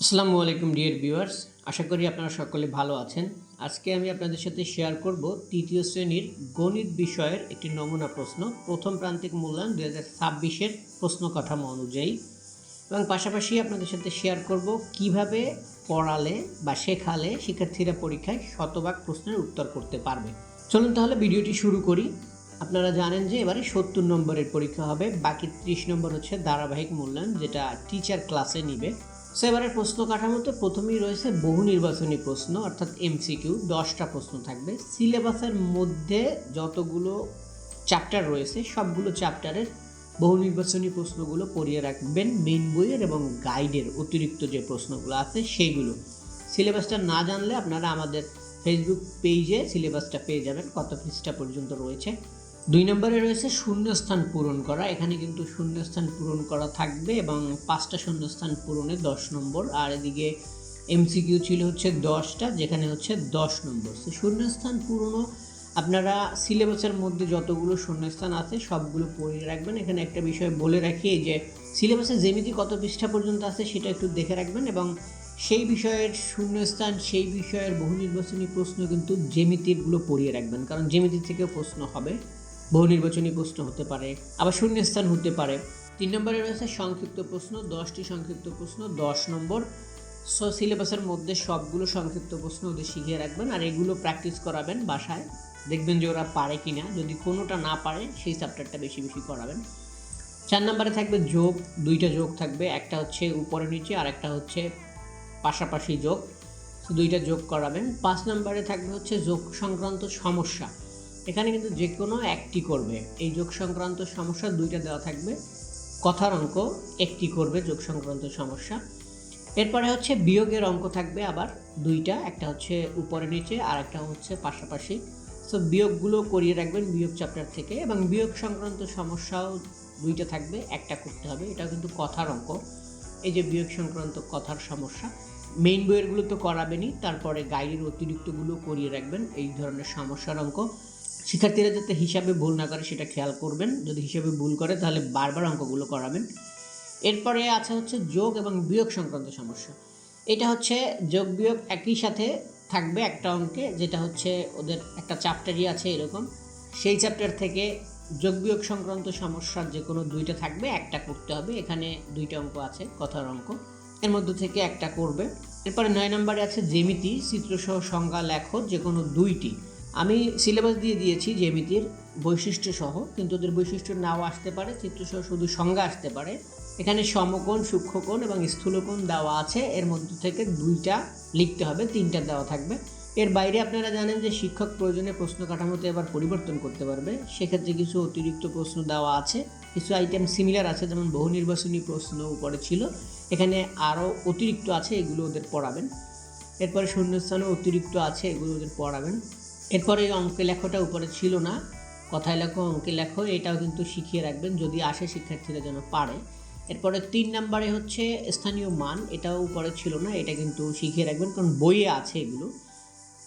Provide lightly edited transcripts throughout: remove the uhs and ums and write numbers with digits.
আসসালামু আলাইকুম dear viewers, আশা করি আপনারা সকলে ভালো আছেন। আজকে আমি আপনাদের সাথে শেয়ার করব তৃতীয় শ্রেণীর গণিত বিষয়ের একটি নমুনা প্রশ্ন, প্রথম প্রান্তিক মূল্যায়ন 2026-এর প্রশ্ন কাঠামো অনুযায়ী, এবং পাশাপাশি আপনাদের সাথে শেয়ার করব কিভাবে পড়ালে বা শেখালে শিক্ষার্থীরা পরীক্ষায় শতভাগ প্রশ্নের উত্তর করতে পারবে। চলুন তাহলে ভিডিওটি শুরু করি। আপনারা জানেন যে এবারে 70 নম্বরের পরীক্ষা হবে, বাকি 30 নম্বর হচ্ছে ধারাবাহিক মূল্যায়ন, যেটা টিচার ক্লাসে নিবে। সো এবারের প্রশ্ন কাঠামোতে প্রথমেই রয়েছে বহু নির্বাচনী প্রশ্ন, অর্থাৎ এমসিকিউ। 10টা প্রশ্ন থাকবে। সিলেবাসের মধ্যে যতগুলো চ্যাপ্টার রয়েছে সবগুলো চ্যাপ্টারের বহু নির্বাচনী প্রশ্নগুলো পড়িয়ে রাখবেন মেইন বইয়ের এবং গাইডের অতিরিক্ত যে প্রশ্নগুলো আছে সেইগুলো। সিলেবাসটা না জানলে আপনারা আমাদের ফেসবুক পেজে সিলেবাসটা পেয়ে যাবেন, কত পৃষ্ঠা পর্যন্ত রয়েছে। 2 নম্বরে রয়েছে শূন্যস্থান পূরণ করা। এখানে কিন্তু শূন্যস্থান পূরণ করা থাকবে এবং 5টা শূন্যস্থান পূরণে 10 নম্বর, আর এদিকে এমসিকিউ ছিল হচ্ছে 10টা, যেখানে হচ্ছে 10 নম্বর। তো শূন্যস্থান পূরণও আপনারা সিলেবাসের মধ্যে যতগুলো শূন্যস্থান আছে সবগুলো পড়ে রাখবেন। এখানে একটা বিষয় বলে রাখি, যে সিলেবাসে জ্যামিতি কত পৃষ্ঠা পর্যন্ত আছে সেটা একটু দেখে রাখবেন, এবং সেই বিষয়ের শূন্যস্থান, সেই বিষয়ের বহু নির্বাচনী প্রশ্ন কিন্তু জ্যামিতিরগুলো পড়িয়ে রাখবেন, কারণ জ্যামিতি থেকেও প্রশ্ন হবে, বহু নির্বাচনী প্রশ্ন হতে পারে, আবার শূন্যস্থান হতে পারে। 3 নম্বরে রয়েছে সংক্ষিপ্ত প্রশ্ন, 10টি সংক্ষিপ্ত প্রশ্ন, 10 নম্বর। সো সিলেবাসের মধ্যে সবগুলো সংক্ষিপ্ত প্রশ্ন ওদের শিখিয়ে রাখবেন, আর এগুলো প্র্যাকটিস করাবেন বাসায়, দেখবেন যে ওরা পারে কিনা। যদি কোনোটা না পারে সেই চ্যাপ্টারটা বেশি বেশি করাবেন। 4 নম্বরে থাকবে যোগ, 2টা যোগ থাকবে, একটা হচ্ছে উপরে নিচে আর একটা হচ্ছে পাশাপাশি যোগ, 2টা যোগ করাবেন। 5 নম্বরে থাকবে হচ্ছে যোগ সংক্রান্ত সমস্যা। এখানে কিন্তু যে কোনো একটি করবে, এই যোগ সংক্রান্ত সমস্যা 2টা দেওয়া থাকবে, কথার অঙ্ক একটি করবে যোগ সংক্রান্ত সমস্যা। এরপরে হচ্ছে বিয়োগের অঙ্ক থাকবে আবার 2টা, একটা হচ্ছে উপরে নিচে আর একটা হচ্ছে পাশাপাশি। সো বিয়োগগুলো করিয়ে রাখবেন বিয়োগ চ্যাপ্টার থেকে, এবং বিয়োগ সংক্রান্ত সমস্যাও 2টা থাকবে, একটা করতে হবে। এটা কিন্তু কথার অঙ্ক, এই যে বিয়োগ সংক্রান্ত কথার সমস্যা। মেইন বইয়েরগুলো তো করাবেনই, তারপরে গাইডের অতিরিক্তগুলো করিয়ে রাখবেন এই ধরনের সমস্যার অঙ্ক। শিক্ষার্থীরা যাতে হিসাবে ভুল না করে সেটা খেয়াল করবেন, যদি হিসাবে ভুল করে তাহলে বারবার অঙ্কগুলো করাবেন। এরপরে আছে হচ্ছে যোগ এবং বিয়োগ সংক্রান্ত সমস্যা। এটা হচ্ছে যোগ বিয়োগ একই সাথে থাকবে একটা অঙ্কে, যেটা হচ্ছে ওদের একটা চ্যাপ্টারই আছে এরকম, সেই চ্যাপ্টার থেকে যোগ বিয়োগ সংক্রান্ত সমস্যার যে কোনো 2টা থাকবে, একটা করতে হবে। এখানে 2টা অঙ্ক আছে, কথার অঙ্ক, এর মধ্যে থেকে একটা করবে। এরপরে 9 নম্বরে আছে জ্যামিতি, চিত্রসহ সংজ্ঞা লেখো, যে কোনো 2টি। আমি সিলেবাস দিয়ে দিয়েছি জ্যামিতির বৈশিষ্ট্য সহ, কিন্তু ওদের বৈশিষ্ট্য নাও আসতে পারে, চিত্রসহ শুধু সংজ্ঞা আসতে পারে। এখানে সমকোণ, সূক্ষ্মকোণ এবং স্থূলকোণ দেওয়া আছে, এর মধ্যে থেকে 2টা লিখতে হবে, 3টা দেওয়া থাকবে। এর বাইরে আপনারা জানেন যে শিক্ষক প্রয়োজনে প্রশ্ন কাঠামোতে এবার পরিবর্তন করতে পারবে, সেক্ষেত্রে কিছু অতিরিক্ত প্রশ্ন দেওয়া আছে, কিছু আইটেম সিমিলার আছে, যেমন বহু নির্বাচনী প্রশ্ন উপরে ছিল, এখানে আরও অতিরিক্ত আছে, এগুলো ওদের পড়াবেন। এরপরে শূন্যস্থানও অতিরিক্ত আছে, এগুলো ওদের পড়াবেন। এরপরে অঙ্কে লেখাটা উপরে ছিল না, কথায় লেখো অঙ্কে লেখো, এটাও কিন্তু শিখিয়ে রাখবেন যদি আসে, শিক্ষার্থীরা যেন পারে। এরপরে 3 নম্বরে হচ্ছে স্থানীয় মান, এটাও উপরে ছিল না, এটা কিন্তু শিখিয়ে রাখবেন, কারণ বইয়ে আছে এগুলো।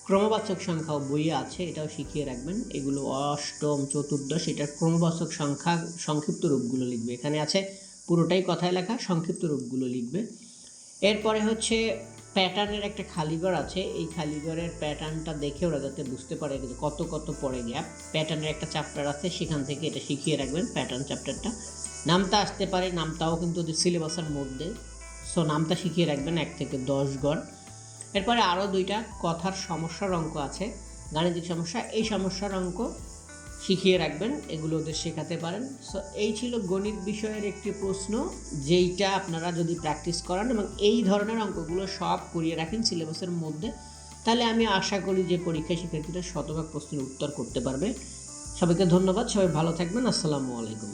ক্রমবাচক সংখ্যাও বইয়ে আছে, এটাও শিখিয়ে রাখবেন। এগুলো অষ্টম, চতুর্দশ, এটার ক্রমবাচক সংখ্যা সংক্ষিপ্ত রূপগুলো লিখবে, এখানে আছে পুরোটাই কথায় লেখা, সংক্ষিপ্ত রূপগুলো লিখবে। এরপরে হচ্ছে প্যাটার্নের একটা খালিঘর আছে, এই খালিঘরের প্যাটার্নটা দেখে ওরা যাতে বুঝতে পারে কত কত পড়ে গ্যাপ। প্যাটার্নের একটা চ্যাপ্টার আছে, সেখান থেকে এটা শিখিয়ে রাখবেন, প্যাটার্ন চ্যাপ্টারটা। নামতা আসতে পারে, নামতাও কিন্তু ওদের সিলেবাসের মধ্যে, সো নামতা শিখিয়ে রাখবেন 1 থেকে 10 গড়। এরপরে আরও 2টা কথার সমস্যার অঙ্ক আছে, গাণিতিক সমস্যা, এই সমস্যার অঙ্ক শিখিয়ে রাখবেন, এগুলো ওদের শেখাতে পারেন। সো এই ছিল গণিত বিষয়ের একটি প্রশ্ন, যেইটা আপনারা যদি প্র্যাকটিস করান এবং এই ধরনের অঙ্কগুলো সব করিয়ে রাখেন সিলেবাসের মধ্যে, তাহলে আমি আশা করি যে পরীক্ষায় শিক্ষার্থীরা শতভাগ প্রশ্নের উত্তর করতে পারবে। সবাইকে ধন্যবাদ, সবাই ভালো থাকবেন, আসসালামু আলাইকুম।